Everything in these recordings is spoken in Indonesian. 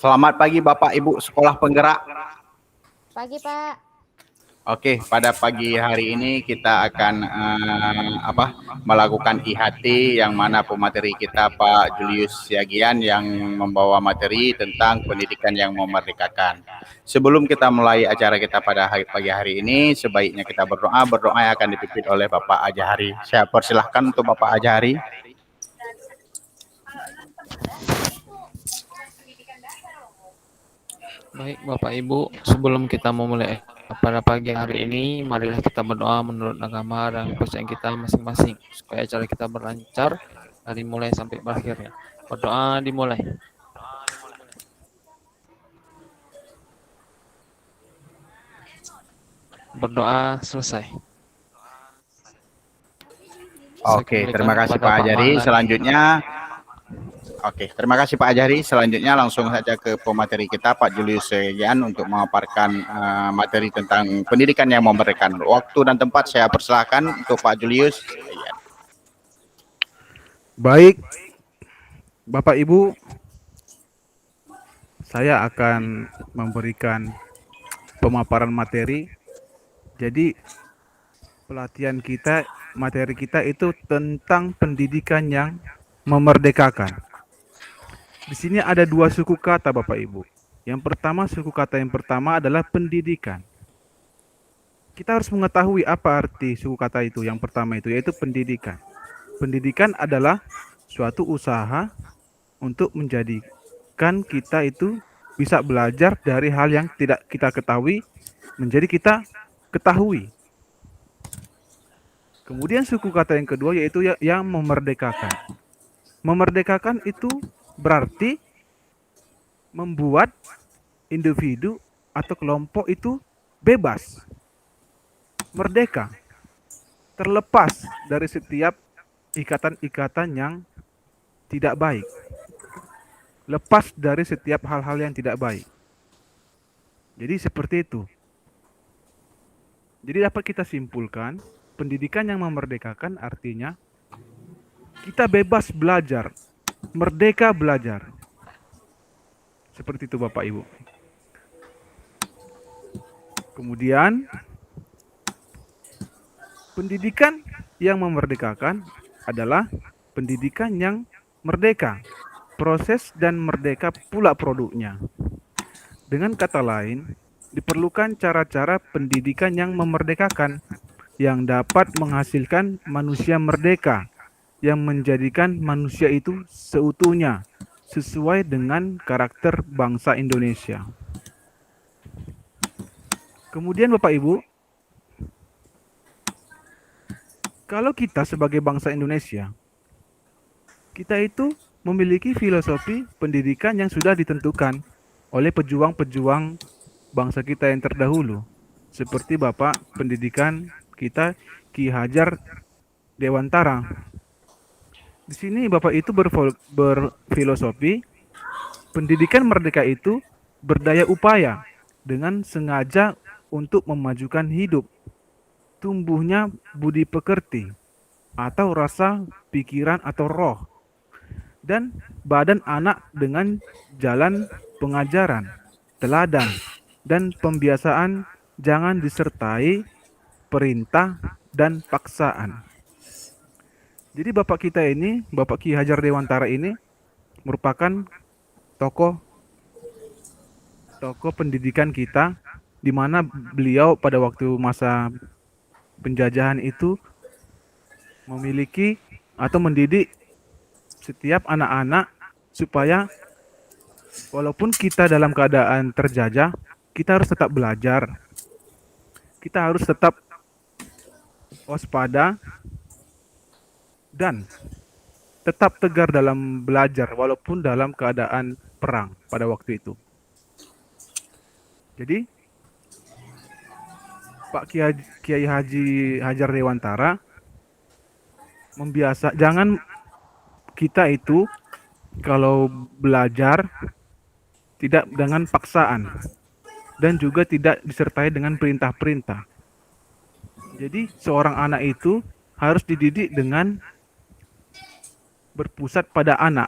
Selamat pagi Bapak Ibu Sekolah Penggerak. Pagi, Pak. Oke, pada pagi hari ini kita akan melakukan IHT yang mana pemateri kita Pak Julius Siagian yang membawa materi tentang pendidikan yang memerdekakan. Sebelum kita mulai acara kita pada pagi hari ini, sebaiknya kita berdoa. Berdoa yang akan dipimpin oleh Bapak Ajahari. Saya persilahkan untuk Bapak Ajahari. Baik Bapak Ibu, sebelum kita memulai pada pagi hari ini, marilah kita berdoa menurut agama dan kepercayaan kita masing-masing supaya acara kita berlancar dari mulai sampai berakhirnya. Berdoa dimulai. Berdoa selesai. Oke, terima kasih Pak Ajari. Selanjutnya terima kasih Pak Ajari. Selanjutnya langsung saja ke pemateri kita Pak Julius Siagian untuk memaparkan materi tentang pendidikan yang memerdekakan. Waktu dan tempat saya persilahkan untuk Pak Julius. Baik, Bapak Ibu, saya akan memberikan pemaparan materi. Jadi pelatihan kita, materi kita itu tentang pendidikan yang memerdekakan. Di sini ada dua suku kata Bapak Ibu. Yang pertama, suku kata yang pertama adalah pendidikan. Kita harus mengetahui apa arti suku kata itu. Yang pertama itu yaitu pendidikan. Pendidikan adalah suatu usaha untuk menjadikan kita itu bisa belajar dari hal yang tidak kita ketahui menjadi kita ketahui. Kemudian suku kata yang kedua yaitu yang memerdekakan. Memerdekakan itu berarti membuat individu atau kelompok itu bebas, merdeka, terlepas dari setiap ikatan-ikatan yang tidak baik, lepas dari setiap hal-hal yang tidak baik. Jadi seperti itu. Jadi dapat kita simpulkan, pendidikan yang memerdekakan artinya kita bebas belajar, merdeka belajar. Seperti itu Bapak Ibu. Kemudian pendidikan yang memerdekakan adalah pendidikan yang merdeka. Proses dan merdeka pula produknya. Dengan kata lain, diperlukan cara-cara pendidikan yang memerdekakan yang dapat menghasilkan manusia merdeka yang menjadikan manusia itu seutuhnya sesuai dengan karakter bangsa Indonesia. Kemudian Bapak Ibu, kalau kita sebagai bangsa Indonesia, kita itu memiliki filosofi pendidikan yang sudah ditentukan oleh pejuang-pejuang bangsa kita yang terdahulu. Seperti Bapak pendidikan kita Ki Hajar Dewantara. Di sini Bapak itu berfilosofi pendidikan merdeka itu berdaya upaya dengan sengaja untuk memajukan hidup, tumbuhnya budi pekerti atau rasa pikiran atau roh, dan badan anak dengan jalan pengajaran, teladan, dan pembiasaan jangan disertai perintah dan paksaan. Jadi Bapak kita ini, Bapak Ki Hajar Dewantara ini merupakan tokoh pendidikan kita, di mana beliau pada waktu masa penjajahan itu memiliki atau mendidik setiap anak-anak supaya walaupun kita dalam keadaan terjajah, kita harus tetap belajar. Kita harus tetap waspada dan tetap tegar dalam belajar walaupun dalam keadaan perang pada waktu itu. Jadi Pak Kiai Haji Hajar Dewantara jangan kita itu kalau belajar tidak dengan paksaan dan juga tidak disertai dengan perintah-perintah. Jadi seorang anak itu harus dididik dengan berpusat pada anak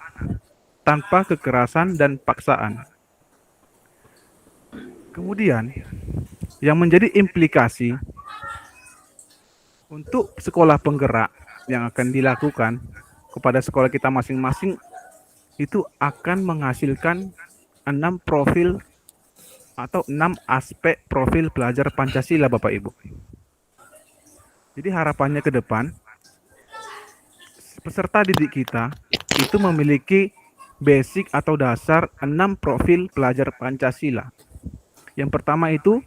tanpa kekerasan dan paksaan. Kemudian yang menjadi implikasi untuk sekolah penggerak yang akan dilakukan kepada sekolah kita masing-masing itu akan menghasilkan 6 profil atau 6 aspek profil pelajar Pancasila, Bapak Ibu. Jadi harapannya ke depan, peserta didik kita itu memiliki basic atau dasar 6 profil pelajar Pancasila. Yang pertama itu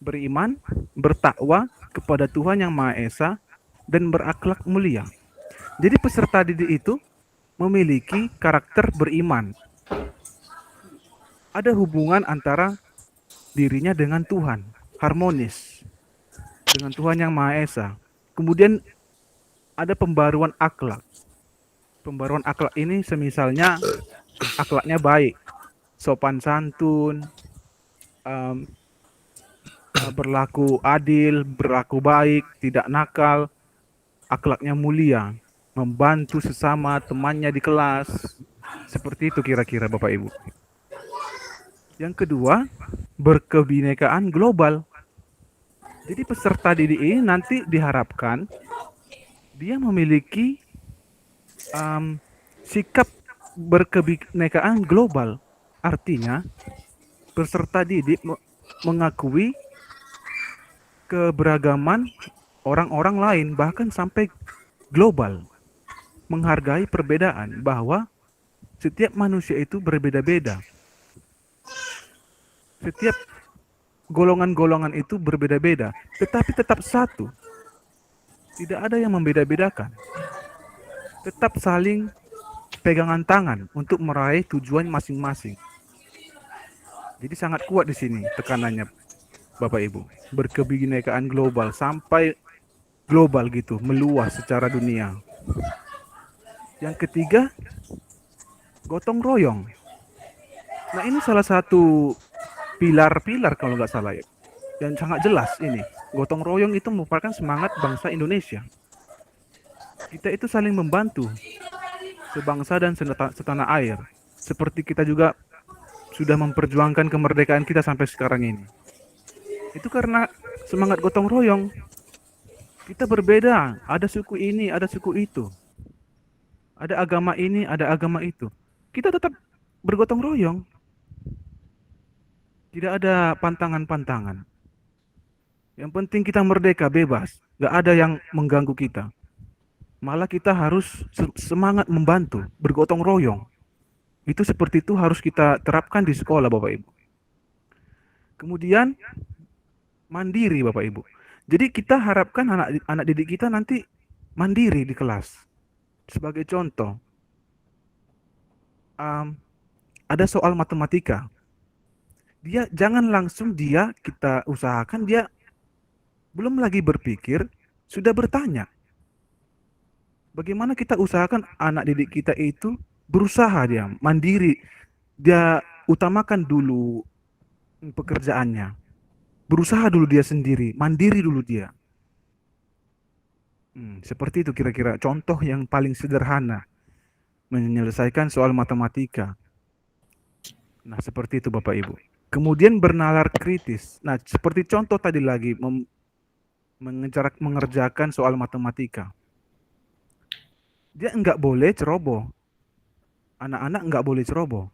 beriman, bertakwa kepada Tuhan Yang Maha Esa, dan berakhlak mulia. Jadi peserta didik itu memiliki karakter beriman. Ada hubungan antara dirinya dengan Tuhan, harmonis dengan Tuhan Yang Maha Esa. Kemudian ada pembaruan akhlak. Pembaruan akhlak ini semisalnya akhlaknya baik, sopan santun, berlaku adil, berlaku baik, tidak nakal, akhlaknya mulia, membantu sesama temannya di kelas. Seperti itu kira-kira Bapak Ibu. Yang kedua, berkebinekaan global. Jadi peserta didik ini nanti diharapkan dia memiliki sikap berkebinekaan global. Artinya peserta didik mengakui keberagaman orang-orang lain, bahkan sampai global. Menghargai perbedaan, bahwa setiap manusia itu berbeda-beda. Setiap golongan-golongan itu berbeda-beda, tetapi tetap satu. Tidak ada yang membeda-bedakan. Tetap saling pegangan tangan untuk meraih tujuan masing-masing. Jadi sangat kuat di sini tekanannya, Bapak Ibu. Berkebinekaan global sampai global gitu, meluas secara dunia. Yang ketiga, gotong royong. Nah, ini salah satu pilar-pilar kalau nggak salah ya, yang sangat jelas ini. Gotong royong itu merupakan semangat bangsa Indonesia. Kita itu saling membantu, sebangsa dan setanah air. Seperti kita juga sudah memperjuangkan kemerdekaan kita sampai sekarang ini. Itu karena semangat gotong royong. Kita berbeda, ada suku ini, ada suku itu. Ada agama ini, ada agama itu. Kita tetap bergotong royong. Tidak ada pantangan-pantangan. Yang penting kita merdeka, bebas. Gak ada yang mengganggu kita. Malah kita harus semangat membantu, bergotong royong. Itu seperti itu harus kita terapkan di sekolah, Bapak Ibu. Kemudian mandiri, Bapak Ibu. Jadi kita harapkan anak didik kita nanti mandiri di kelas. Sebagai contoh, ada soal matematika. Dia jangan langsung kita usahakan dia belum lagi berpikir, sudah bertanya. Bagaimana kita usahakan anak didik kita itu berusaha, dia mandiri, dia utamakan dulu pekerjaannya, berusaha dulu dia sendiri, mandiri dulu dia. Seperti itu kira-kira contoh yang paling sederhana menyelesaikan soal matematika. Nah, seperti itu Bapak Ibu. Kemudian bernalar kritis. Nah, seperti contoh tadi lagi, mengerjakan soal matematika. Dia enggak boleh ceroboh. Anak-anak enggak boleh ceroboh.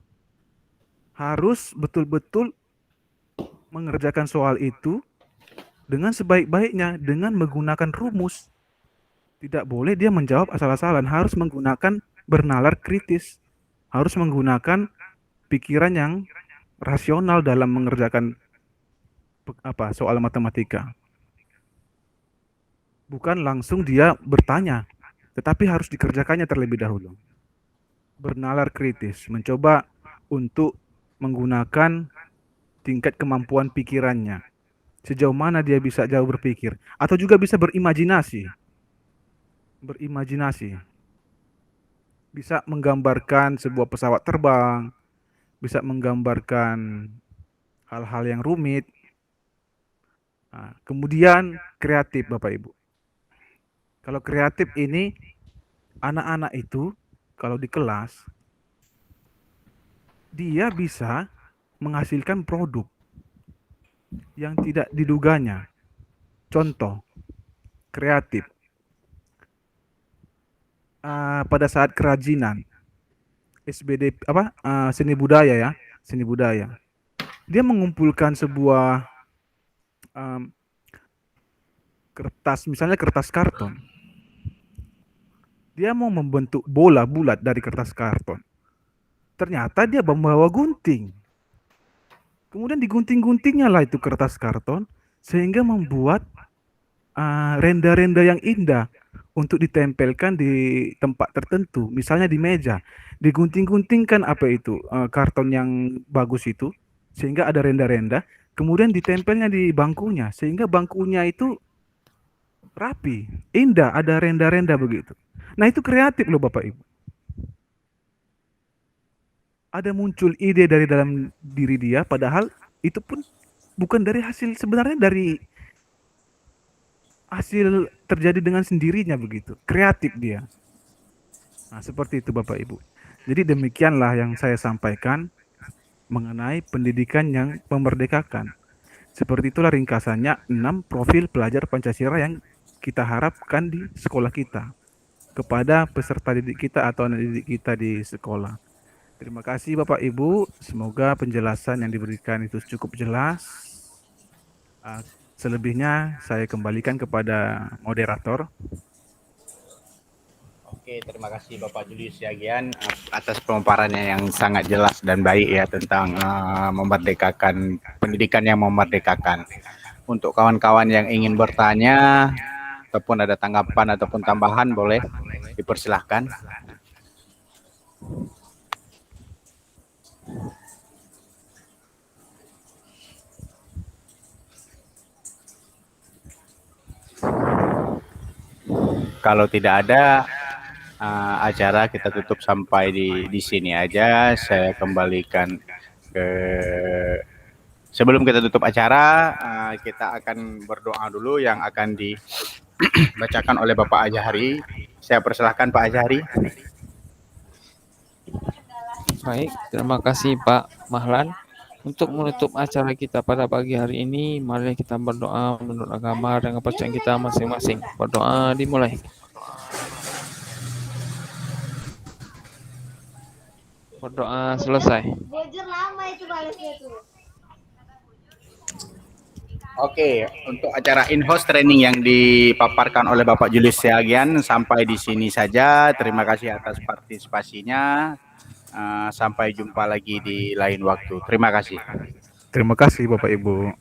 Harus betul-betul mengerjakan soal itu dengan sebaik-baiknya, dengan menggunakan rumus. Tidak boleh dia menjawab asal-asalan, harus menggunakan bernalar kritis. Harus menggunakan pikiran yang rasional dalam mengerjakan soal matematika. Bukan langsung dia bertanya, tetapi harus dikerjakannya terlebih dahulu. Bernalar kritis, mencoba untuk menggunakan tingkat kemampuan pikirannya. Sejauh mana dia bisa jauh berpikir, atau juga bisa berimajinasi. Berimajinasi. Bisa menggambarkan sebuah pesawat terbang, bisa menggambarkan hal-hal yang rumit. Nah, kemudian kreatif Bapak Ibu. Kalau kreatif ini, anak-anak itu kalau di kelas, dia bisa menghasilkan produk. yang tidak diduganya. Contoh, kreatif. Pada saat kerajinan, SBD seni budaya ya, seni budaya. Dia mengumpulkan sebuah em, kertas, misalnya kertas karton. Dia mau membentuk bola bulat dari kertas karton. Ternyata dia membawa gunting. Kemudian digunting-guntingnya lah itu kertas karton sehingga membuat renda-renda yang indah untuk ditempelkan di tempat tertentu, misalnya di meja. Digunting-guntingkan apa itu karton yang bagus itu sehingga ada renda-renda, kemudian ditempelnya di bangkunya sehingga bangkunya itu rapi, indah, ada renda-renda begitu. Nah, itu kreatif loh Bapak Ibu. Ada muncul ide dari dalam diri dia, padahal itu pun bukan dari hasil, sebenarnya dari hasil terjadi dengan sendirinya begitu. Kreatif dia. Nah, seperti itu Bapak Ibu. Jadi demikianlah yang saya sampaikan mengenai pendidikan yang memerdekakan. Seperti itulah ringkasannya 6 profil pelajar Pancasila yang kita harapkan di sekolah kita kepada peserta didik kita atau anak didik kita di sekolah. Terima kasih Bapak Ibu, semoga penjelasan yang diberikan itu cukup jelas. Selebihnya saya kembalikan kepada moderator. Oke, terima kasih Bapak Julius Siagian atas pemaparannya yang sangat jelas dan baik ya tentang memerdekakan, pendidikan yang memerdekakan. Untuk kawan-kawan yang ingin bertanya ataupun ada tanggapan ataupun tambahan boleh dipersilahkan. Kalau tidak ada, acara kita tutup sampai di sini aja. Saya kembalikan ke sebelum kita tutup acara, kita akan berdoa dulu yang akan dibacakan oleh Bapak Azhari. Saya persilahkan Pak Azhari. Baik, terima kasih Pak Mahlan. Untuk menutup acara kita pada pagi hari ini, mari kita berdoa menurut agama dan kepercayaan kita masing-masing. Berdoa dimulai. Berdoa selesai. Bujur lama itu balasnya tuh. Oke, untuk acara in-house training yang dipaparkan oleh Bapak Julius Siagian sampai di sini saja. Terima kasih atas partisipasinya. Sampai jumpa lagi di lain waktu. Terima kasih. Terima kasih Bapak Ibu.